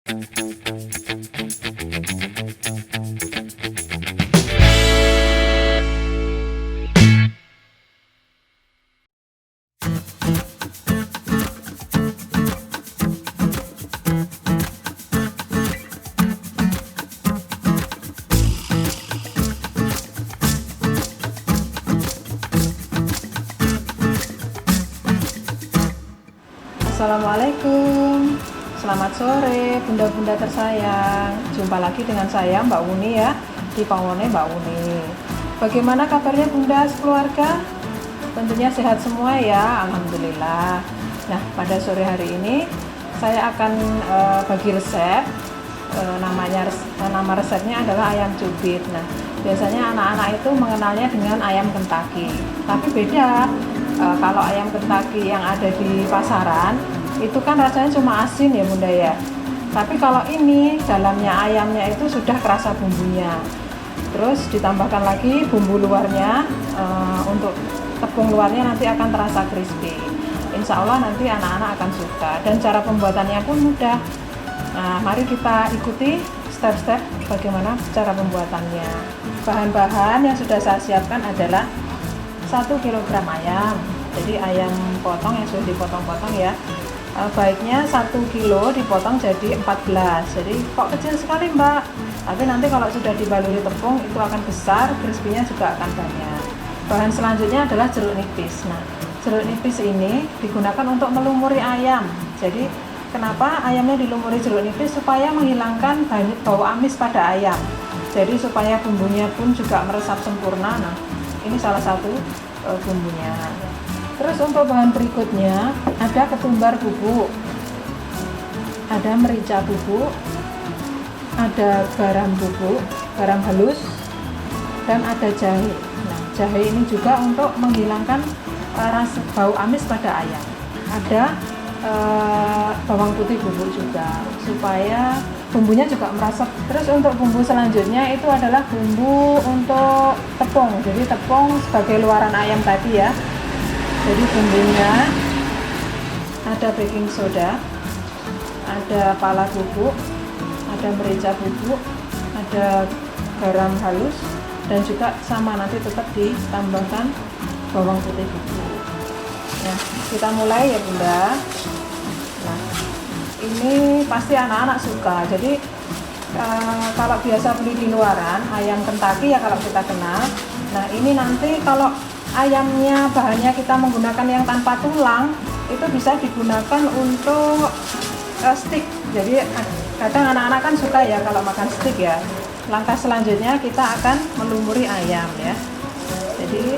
Assalamualaikum, selamat sore bunda-bunda tersayang. Jumpa lagi dengan saya Mbak Uni ya, di Pawone Mbak Uni. Bagaimana kabarnya bunda sekeluarga? Tentunya sehat semua ya, alhamdulillah. Nah, pada sore hari ini saya akan bagi resep. Nama resepnya adalah ayam cubit. Nah, biasanya anak-anak itu mengenalnya dengan ayam Kentucky, tapi beda. Kalau ayam Kentucky yang ada di pasaran itu kan rasanya cuma asin ya bunda ya, tapi kalau ini dalamnya ayamnya itu sudah kerasa bumbunya, terus ditambahkan lagi bumbu luarnya. Untuk tepung luarnya nanti akan terasa crispy. Insya Allah nanti anak-anak akan suka, dan cara pembuatannya pun mudah. Nah, mari kita ikuti step-step bagaimana cara pembuatannya. Bahan-bahan yang sudah saya siapkan adalah 1 kg ayam, jadi ayam potong yang sudah dipotong-potong ya. Baiknya 1 kilo dipotong jadi 14, jadi kok kecil sekali mbak, tapi nanti kalau sudah dibaluri tepung itu akan besar, crispy-nya juga akan banyak. Bahan selanjutnya adalah jeruk nipis. Nah, jeruk nipis ini digunakan untuk melumuri ayam. Jadi kenapa ayamnya dilumuri jeruk nipis? Supaya menghilangkan bau amis pada ayam, jadi supaya bumbunya pun juga meresap sempurna. Nah, ini salah satu bumbunya. Terus untuk bahan berikutnya ada ketumbar bubuk, ada merica bubuk, ada garam bubuk, garam halus, dan ada jahe. Nah, jahe ini juga untuk menghilangkan rasa bau amis pada ayam. Ada bawang putih bubuk juga supaya bumbunya juga meresap. Terus untuk bumbu selanjutnya itu adalah bumbu untuk tepung. Jadi tepung sebagai luaran ayam tadi ya. Jadi bumbunya ada baking soda, ada pala bubuk, ada merica bubuk, ada garam halus, dan juga sama nanti tetap ditambahkan bawang putih bubuk. Nah, kita mulai ya bunda. Nah, ini pasti anak-anak suka. Jadi kalau biasa beli di luaran ayam Kentucky ya kalau kita kenal. Nah, ini nanti kalau ayamnya bahannya kita menggunakan yang tanpa tulang, itu bisa digunakan untuk steak. Jadi kadang anak-anak kan suka ya kalau makan steak ya. Langkah selanjutnya kita akan melumuri ayam ya. Jadi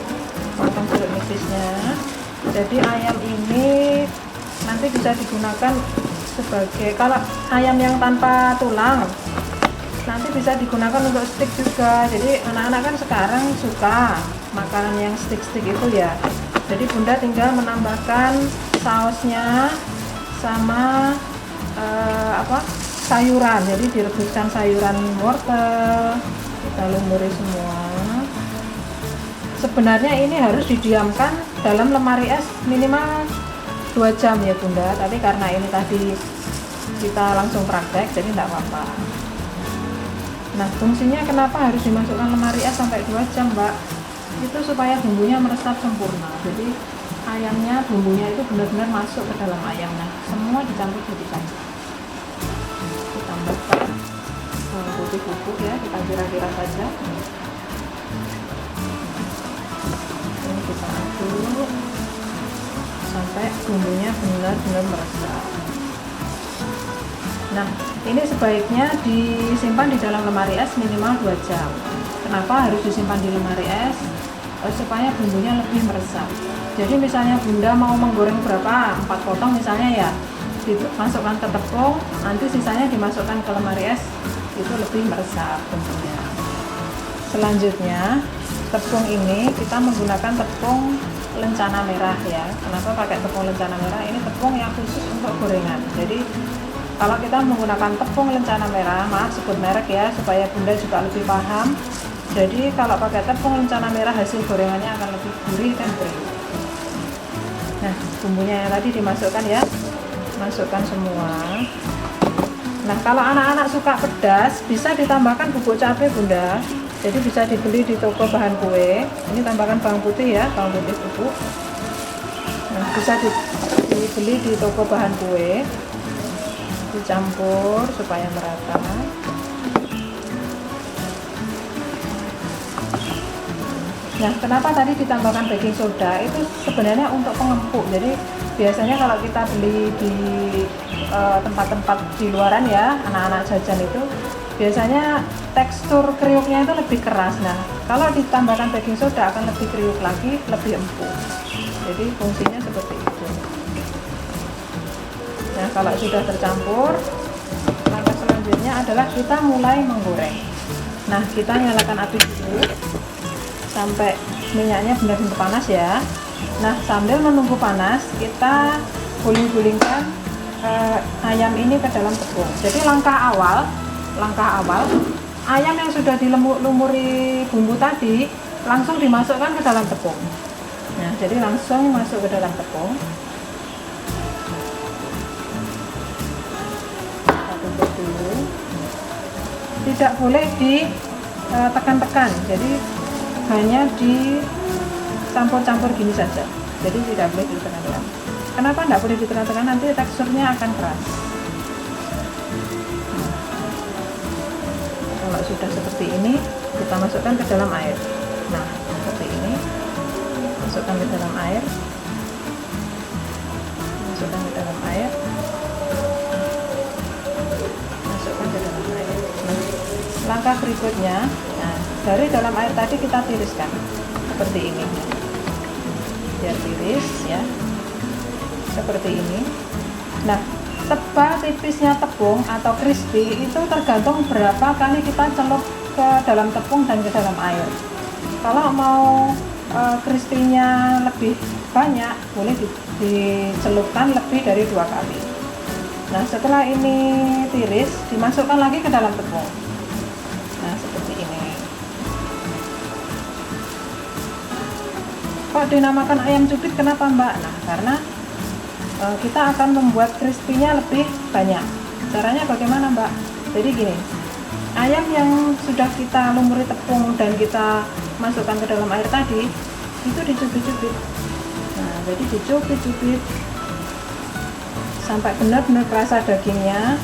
potong jeruk nipisnya. Jadi ayam ini nanti bisa digunakan sebagai, kalau ayam yang tanpa tulang nanti bisa digunakan untuk steak juga. Jadi anak-anak kan sekarang suka makanan yang steak itu ya. Jadi bunda tinggal menambahkan sausnya sama sayuran. Jadi direbuskan sayuran wortel, kita lumuri semua. Sebenarnya ini harus didiamkan dalam lemari es minimal 2 jam ya bunda, tapi karena ini tadi kita langsung praktek jadi tidak apa-apa. Nah, fungsinya kenapa harus dimasukkan lemari es sampai 2 jam mbak? Itu supaya bumbunya meresap sempurna, jadi ayamnya bumbunya itu benar-benar masuk ke dalam ayam. Nah, semua dicampur jadi satu. Ditambahkan bawang putih bubuk ya, kita kira-kira saja. Ini kita aduk sampai bumbunya benar-benar meresap. Nah, ini sebaiknya disimpan di dalam lemari es minimal 2 jam. Kenapa harus disimpan di lemari es? Supaya bumbunya lebih meresap. Jadi misalnya bunda mau menggoreng berapa, 4 potong misalnya ya, dimasukkan ke tepung, nanti sisanya dimasukkan ke lemari es, itu lebih meresap bumbunya. Selanjutnya tepung ini kita menggunakan tepung lencana merah ya. Kenapa pakai tepung lencana merah? Ini tepung yang khusus untuk gorengan. Jadi kalau kita menggunakan tepung lencana merah, maaf sebut merek ya supaya bunda juga lebih paham. Jadi kalau pakai tepung lencana merah hasil gorengannya akan lebih gurih dan gurih. Nah, bumbunya yang tadi dimasukkan ya, masukkan semua. Nah, kalau anak-anak suka pedas, bisa ditambahkan bubuk cabai Bunda. Jadi bisa dibeli di toko bahan kue. Ini tambahkan bawang putih ya, bawang putih bubuk. Nah, bisa dibeli di toko bahan kue. Dicampur supaya merata. Nah, kenapa tadi ditambahkan baking soda? Itu sebenarnya untuk pengempuk. Jadi biasanya kalau kita beli di tempat-tempat di luaran ya, anak-anak jajan itu biasanya tekstur kriuknya itu lebih keras. Nah, kalau ditambahkan baking soda akan lebih kriuk lagi, lebih empuk. Jadi fungsinya seperti itu. Nah, kalau sudah tercampur, langkah selanjutnya adalah kita mulai menggoreng. Nah, kita nyalakan api dulu sampai minyaknya benar-benar panas ya. Nah, sambil menunggu panas, kita guling-gulingkan ayam ini ke dalam tepung. Jadi langkah awal ayam yang sudah dilumuri bumbu tadi langsung dimasukkan ke dalam tepung. Nah, jadi langsung masuk ke dalam tepung. Kita tutup dulu. Tidak boleh ditekan-tekan. Jadi hanya dicampur-campur gini saja. Jadi tidak boleh ditekan-tekan. Kenapa tidak boleh ditekan-tekan? Nanti teksturnya akan keras. Kalau sudah seperti ini, kita masukkan ke dalam air. Nah, seperti ini. Masukkan ke dalam air. Masukkan ke dalam air. Masukkan ke dalam air. Nah, langkah berikutnya, nah, dari dalam air tadi kita tiriskan seperti ini, biar tiris ya, seperti ini. Nah, tebal tipisnya tepung atau crispy itu tergantung berapa kali kita celup ke dalam tepung dan ke dalam air. Kalau mau crispy-nya lebih banyak, boleh dicelupkan lebih dari 2 kali. Nah, setelah ini tiris, dimasukkan lagi ke dalam tepung. Nah, seperti ini. Kok dinamakan ayam cubit, kenapa Mbak? Nah, karena kita akan membuat crispy-nya lebih banyak. Caranya bagaimana Mbak? Jadi gini, ayam yang sudah kita lumuri tepung dan kita masukkan ke dalam air tadi, itu dicubit-cubit. Nah, jadi dicubit-cubit sampai benar-benar kerasa dagingnya,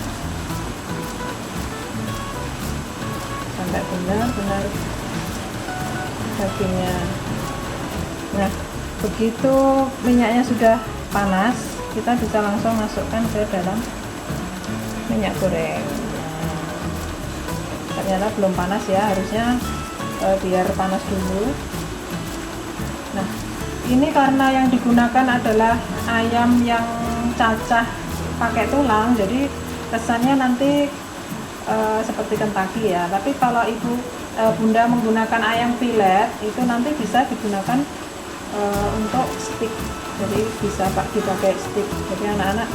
sampai benar-benar dagingnya. Nah, begitu minyaknya sudah panas, kita bisa langsung masukkan ke dalam minyak goreng. Nah, ternyata belum panas ya, harusnya biar panas dulu. Nah, ini karena yang digunakan adalah ayam yang cacah pakai tulang, jadi kesannya nanti seperti Kentucky ya. Tapi kalau Bunda menggunakan ayam filet, itu nanti bisa digunakan untuk stick. Jadi bisa dipakai stick. Jadi anak-anak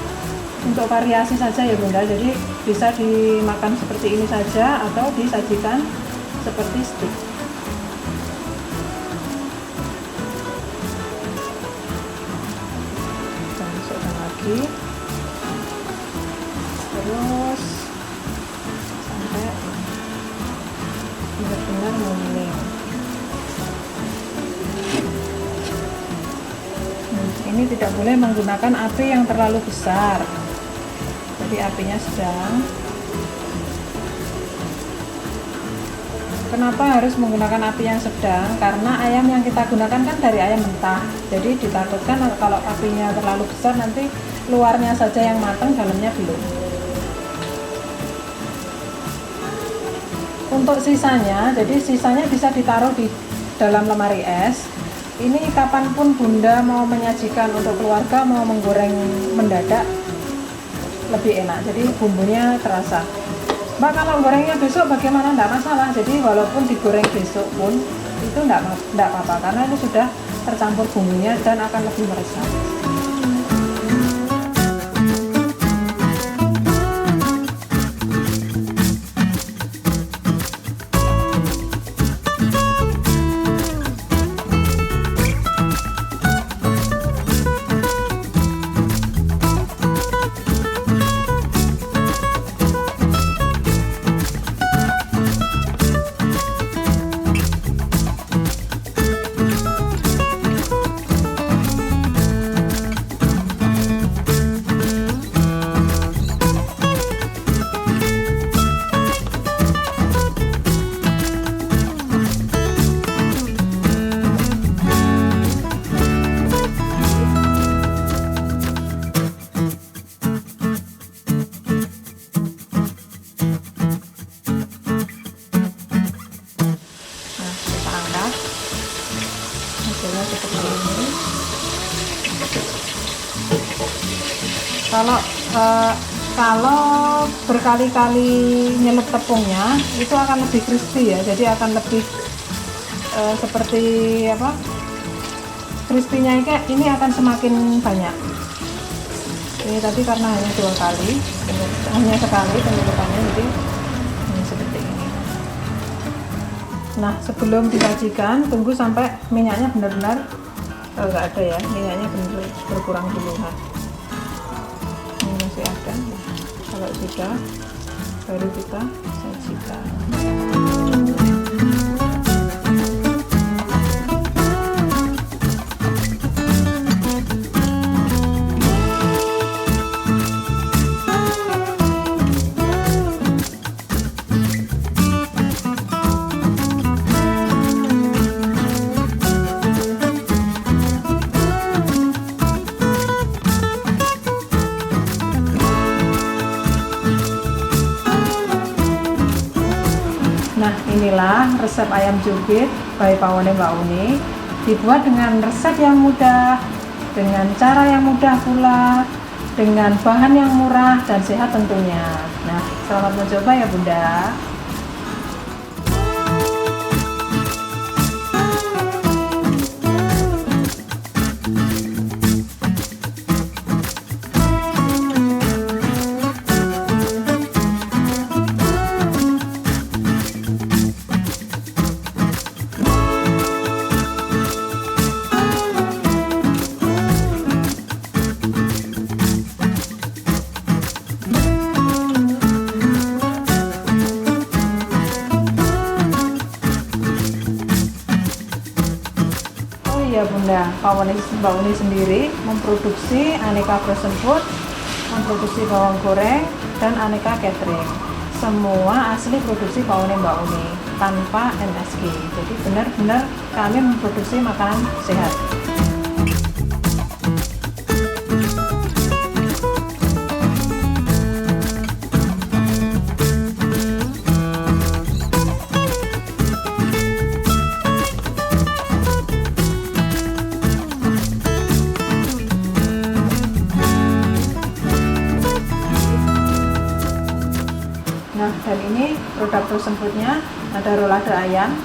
untuk variasi saja ya Bunda. Jadi bisa dimakan seperti ini saja atau disajikan seperti stick. Kita masukkan lagi. Terus sampai benar-benar menguning. Ini tidak boleh menggunakan api yang terlalu besar, jadi apinya sedang. Kenapa harus menggunakan api yang sedang? Karena ayam yang kita gunakan kan dari ayam mentah, jadi ditakutkan kalau apinya terlalu besar nanti luarnya saja yang matang, dalamnya belum. Untuk sisanya, jadi sisanya bisa ditaruh di dalam lemari es. Ini kapanpun Bunda mau menyajikan untuk keluarga, mau menggoreng mendadak, lebih enak. Jadi bumbunya terasa. Mbak, kalau gorengnya besok bagaimana? Enggak masalah. Jadi walaupun digoreng besok pun itu enggak apa-apa, karena ini sudah tercampur bumbunya dan akan lebih meresap. Nah, kita angkat hasilnya seperti ini. Kalau berkali-kali nyelup tepungnya itu akan lebih crispy ya, jadi akan lebih seperti apa, crispy-nya ini akan semakin banyak. Ini tadi karena hanya 2 kali, hanya sekali penyelupannya, jadi ini seperti ini. Nah, sebelum disajikan tunggu sampai minyaknya benar-benar nggak ada ya, minyaknya benar berkurang dulu. Nah, ini masih ada. Kalau sudah, baru kita sajikan. Nah, inilah resep ayam cubit by Pawone Mbak Uni. Dibuat dengan resep yang mudah, dengan cara yang mudah pula, dengan bahan yang murah dan sehat tentunya. Nah, selamat mencoba ya Bunda. Ya Bunda, Mbak Uni sendiri memproduksi aneka frozen food, memproduksi bawang goreng, dan aneka catering. Semua asli produksi Pawone Mbak Uni, tanpa MSG. Jadi benar-benar kami memproduksi makanan sehat. Nah, dan ini produk frozen foodnya, ada rolade ayam,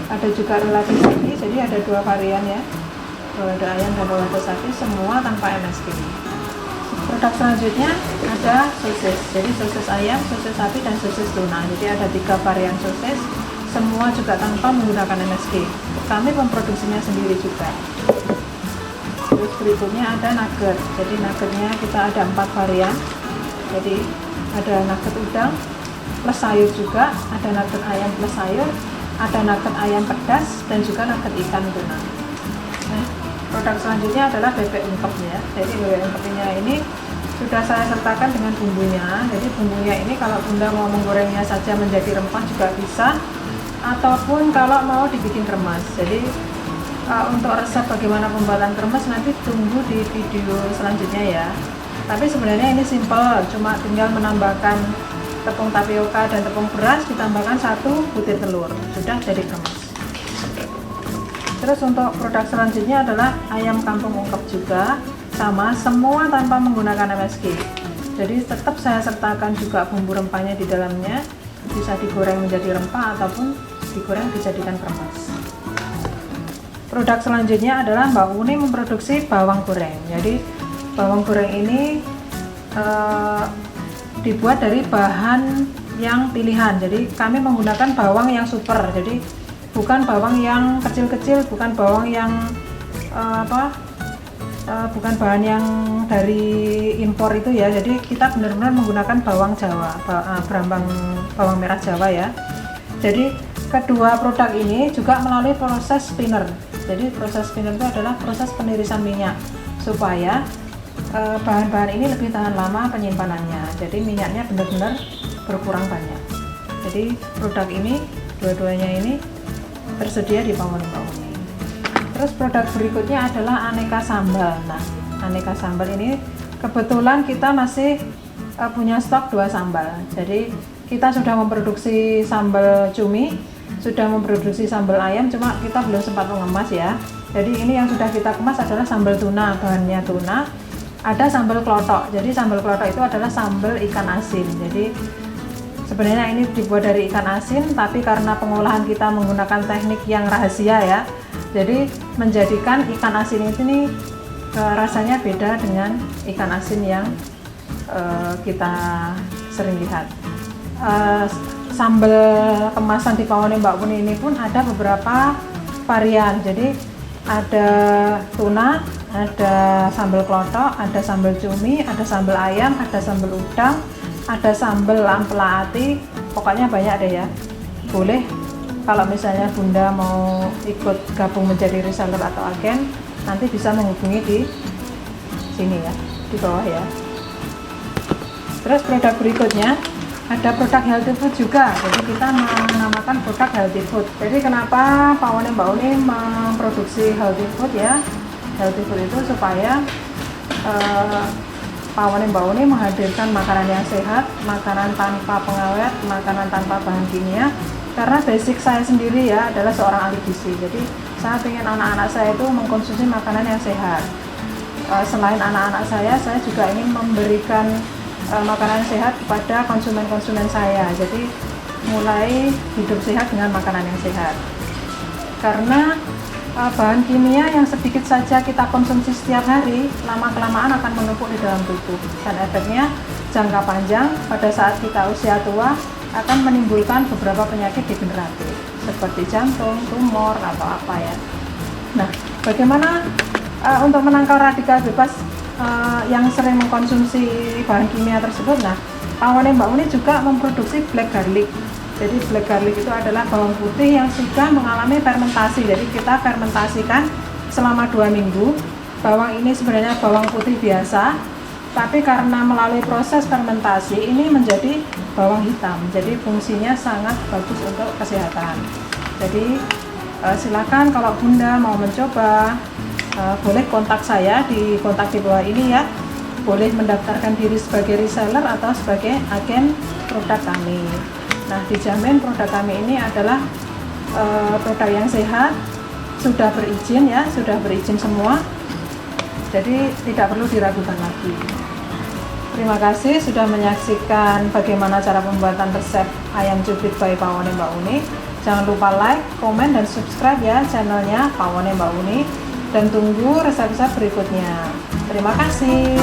ada juga rolade sapi, jadi ada 2 varian ya, rolade ayam dan rolade sapi, semua tanpa MSG. Produk selanjutnya ada sosis, jadi sosis ayam, sosis sapi, dan sosis tuna. Jadi ada 3 varian sosis, semua juga tanpa menggunakan MSG. Kami memproduksinya sendiri juga. Terus berikutnya ada nugget, jadi nuggetnya kita ada 4 varian. Jadi ada nugget udang plus sayur juga, ada nugget ayam plus sayur, ada nugget ayam pedas, dan juga nugget ikan tuna. Nah, produk selanjutnya adalah bebek ungkep ya. Jadi bebek ungkepnya ini sudah saya sertakan dengan bumbunya. Jadi bumbunya ini kalau Bunda mau menggorengnya saja menjadi rempah juga bisa, ataupun kalau mau dibikin kremes. Jadi untuk resep bagaimana pembuatan kremes nanti tunggu di video selanjutnya ya. Tapi sebenarnya ini simple, cuma tinggal menambahkan tepung tapioka dan tepung beras, ditambahkan 1 butir telur, sudah jadi kremes. Terus untuk produk selanjutnya adalah ayam kampung ungkep juga, sama, semua tanpa menggunakan MSG. Jadi tetap saya sertakan juga bumbu rempahnya di dalamnya, bisa digoreng menjadi rempah ataupun digoreng dijadikan kremes. Produk selanjutnya adalah Mbak Uni memproduksi bawang goreng. Jadi bawang goreng ini dibuat dari bahan yang pilihan. Jadi kami menggunakan bawang yang super. Jadi bukan bawang yang kecil-kecil, bukan bawang yang bukan bahan yang dari impor itu ya. Jadi kita benar-benar menggunakan bawang Jawa, bawang merah Jawa ya. Jadi kedua produk ini juga melalui proses spinner. Jadi proses spinner itu adalah proses penirisan minyak supaya bahan-bahan ini lebih tahan lama penyimpanannya. Jadi minyaknya benar-benar berkurang banyak. Jadi produk ini, dua-duanya ini tersedia di Pawone Mbak Uni. Terus produk berikutnya adalah aneka sambal. Nah, aneka sambal ini kebetulan kita masih punya stok 2 sambal. Jadi kita sudah memproduksi sambal cumi, sudah memproduksi sambal ayam, cuma kita belum sempat mengemas ya. Jadi ini yang sudah kita kemas adalah sambal tuna, bahannya tuna. Ada sambal klotok. Jadi sambal klotok itu adalah sambal ikan asin. Jadi sebenarnya ini dibuat dari ikan asin, tapi karena pengolahan kita menggunakan teknik yang rahasia ya, jadi menjadikan ikan asin ini rasanya beda dengan ikan asin yang kita sering lihat. Sambal kemasan di Pawone Mbak Uni ini pun ada beberapa varian. Jadi ada tuna, ada sambal klotok, ada sambal cumi, ada sambal ayam, ada sambal udang, ada sambal ampela ati, pokoknya banyak deh ya. Boleh kalau misalnya Bunda mau ikut gabung menjadi reseller atau agen, nanti bisa menghubungi di sini ya, di bawah ya. Terus produk berikutnya ada produk healthy food juga. Jadi kita menamakan produk healthy food. Jadi kenapa Pawone Mbak Uni memproduksi healthy food ya? Healthy food itu supaya Pawone Mbak Uni menghadirkan makanan yang sehat, makanan tanpa pengawet, makanan tanpa bahan kimia. Karena basic saya sendiri ya adalah seorang ahli gizi. Jadi saya ingin anak-anak saya itu mengkonsumsi makanan yang sehat. Selain anak-anak saya juga ingin memberikan makanan sehat kepada konsumen-konsumen saya. Jadi mulai hidup sehat dengan makanan yang sehat. Karena bahan kimia yang sedikit saja kita konsumsi setiap hari, lama-kelamaan akan menumpuk di dalam tubuh. Dan efeknya jangka panjang pada saat kita usia tua akan menimbulkan beberapa penyakit degeneratif seperti jantung, tumor, atau apa ya. Nah, bagaimana untuk menangkal radikal bebas yang sering mengkonsumsi bahan kimia tersebut? Nah, Pawone Mbak Uni juga memproduksi black garlic. Jadi black garlic itu adalah bawang putih yang sudah mengalami fermentasi. Jadi kita fermentasikan selama 2 minggu. Bawang ini sebenarnya bawang putih biasa, tapi karena melalui proses fermentasi ini menjadi bawang hitam. Jadi fungsinya sangat bagus untuk kesehatan. Jadi silakan kalau Bunda mau mencoba, boleh kontak saya di kontak di bawah ini ya. Boleh mendaftarkan diri sebagai reseller atau sebagai agen produk kami. Nah, dijamin produk kami ini adalah produk yang sehat, sudah berizin ya, sudah berizin semua. Jadi tidak perlu diragukan lagi. Terima kasih sudah menyaksikan bagaimana cara pembuatan resep ayam cubit by Pawone Mbak Uni. Jangan lupa like, komen, dan subscribe ya channelnya Pawone Mbak Uni. Dan tunggu resep-resep berikutnya. Terima kasih.